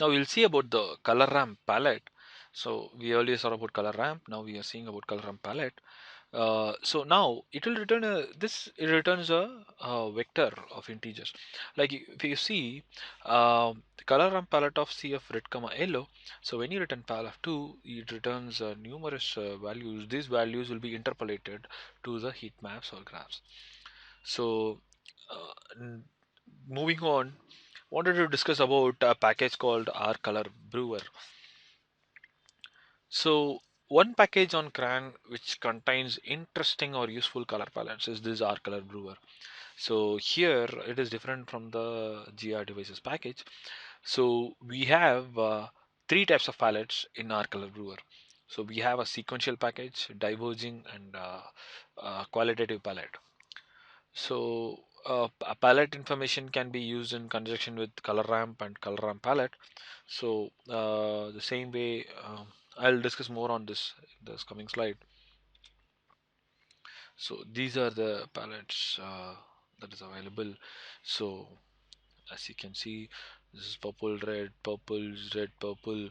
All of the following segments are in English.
Now we'll see about the color ramp palette. So we earlier saw about color ramp. Now we are seeing about color ramp palette. So now it will return it returns a vector of integers. Like if you see the color ramp palette of CF red comma yellow. So when you return pal of 2, it returns numerous values. These values will be interpolated to the heat maps or graphs. So moving on, wanted to discuss about a package called R Color Brewer. So one package on CRAN which contains interesting or useful color palettes is this R Color Brewer. So here it is different from the GR devices package. So we have three types of palettes in R Color Brewer. So we have a sequential package, diverging, and qualitative palette. So a palette information can be used in conjunction with color ramp and color ramp palette. So the same way, I'll discuss more on this coming slide. So these are the palettes that is available. So as you can see, this is purple, red, purples, red, purple,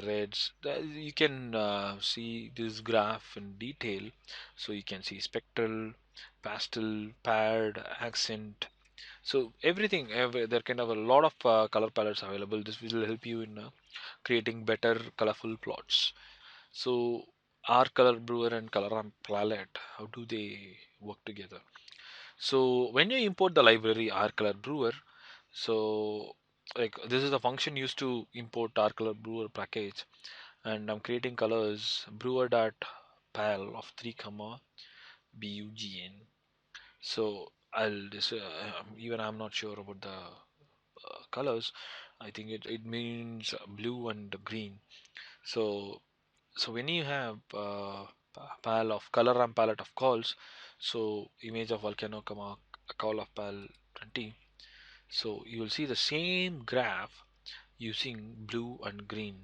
reds. You can see this graph in detail. So you can see spectral, pastel, pad, accent. So everything, there kind of a lot of color palettes available. This will help you in creating better colorful plots. So our color brewer and color ramp palette, how do they work together? So when you import the library R color brewer, so like this is the function used to import R color brewer package, and I'm creating colors brewer dot pal of 3 comma bugn. So I'll just even I'm not sure about the colors. I think it means blue and green. So so when you have pal of color and palette of calls, so image of volcano comma a call of pal 20. So you will see the same graph using blue and green.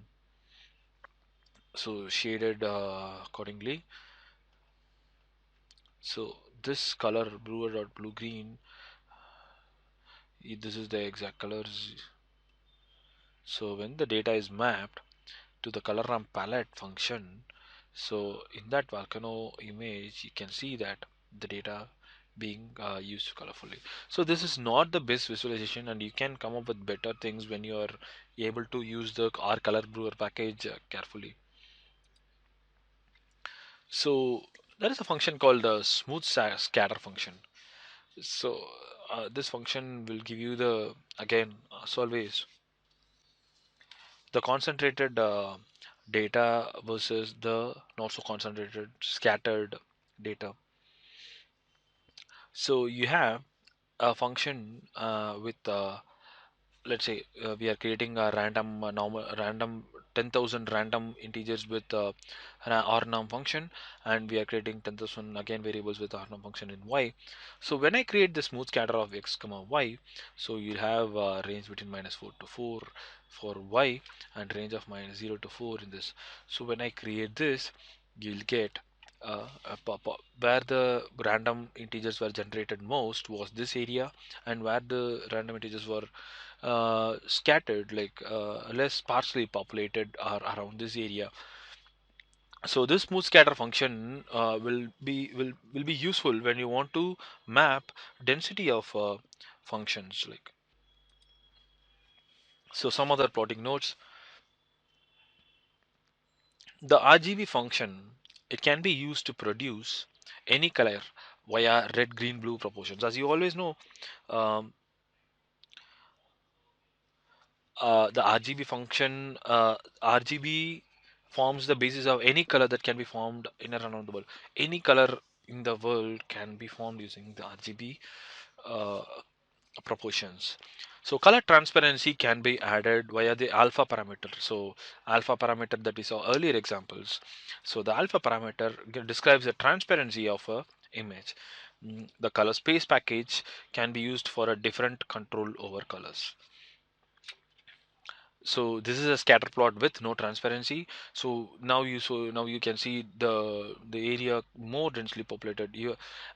So shaded accordingly. So this color brewer dot blue green, this is the exact colors. So when the data is mapped to the color ramp palette function, so in that volcano image you can see that the data being used colorfully. So this is not the best visualization, and you can come up with better things when you are able to use the R color brewer package carefully. So there is a function called the smooth scatter function. So this function will give you the, again as always, the concentrated data versus the not so concentrated scattered data. So you have a function with let's say we are creating a random normal random 10,000 random integers with rnorm function, and we are creating 10,000 again variables with rnorm function in y. So when I create the smooth scatter of x comma y, so you'll have a range between -4 to 4 for y, and range of -0 to 4 in this. So when I create this, you'll get where the random integers were generated most was this area, and where the random integers were scattered, like less sparsely populated, are around this area. So this smooth scatter function will be useful when you want to map density of functions. Like, so some other plotting notes: the RGB function, it can be used to produce any color via red green blue proportions. As you always know, um, the RGB function, RGB forms the basis of any color that can be formed in and around the world. Any color in the world can be formed using the RGB uh, proportions. So color transparency can be added via the alpha parameter. So alpha parameter that we saw earlier examples. So the alpha parameter describes the transparency of a image. The color space package can be used for a different control over colors. So this is a scatter plot with no transparency. So now you can see the area more densely populated.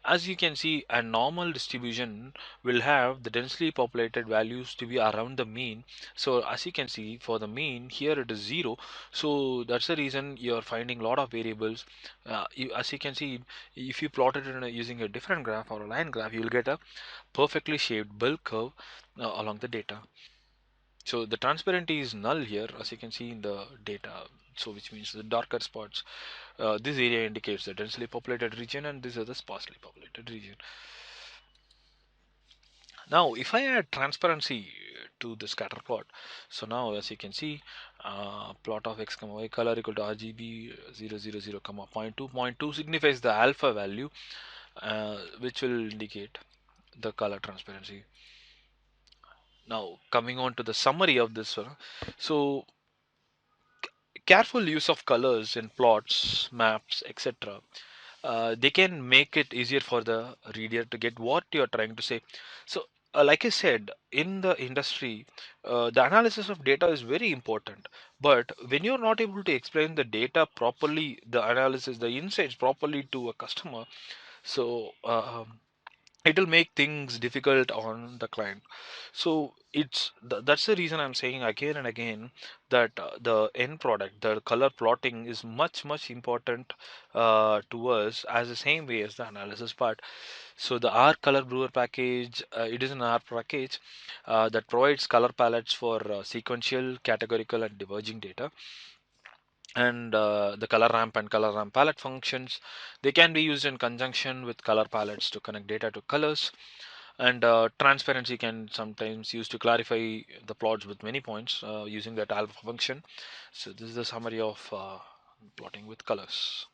As you can see, a normal distribution will have the densely populated values to be around the mean. So as you can see, for the mean here it is 0. So that's the reason you're finding a lot of variables. As you can see, if you plot it using a different graph or a line graph, you'll get a perfectly shaped bell curve along the data. So the transparency is null here, as you can see in the data. So which means the darker spots. This area indicates the densely populated region, and this is the sparsely populated region. Now, if I add transparency to the scatter plot, so now as you can see, plot of x comma y color equal to RGB 000 comma point 0.2. Point 0.2 signifies the alpha value, which will indicate the color transparency. Now, coming on to the summary of this one, so careful use of colors in plots, maps, etc. They can make it easier for the reader to get what you're trying to say. So, like I said, in the industry, the analysis of data is very important. But when you're not able to explain the data properly, the analysis, the insights properly to a customer, so it will make things difficult on the client. So that's the reason I'm saying again and again that the end product, the color plotting, is much important to us as the same way as the analysis part. So the R color brewer package, it is an R package that provides color palettes for sequential, categorical, and diverging data. And the color ramp and color ramp palette functions, they can be used in conjunction with color palettes to connect data to colors. And transparency can sometimes used to clarify the plots with many points using that alpha function. So this is the summary of plotting with colors.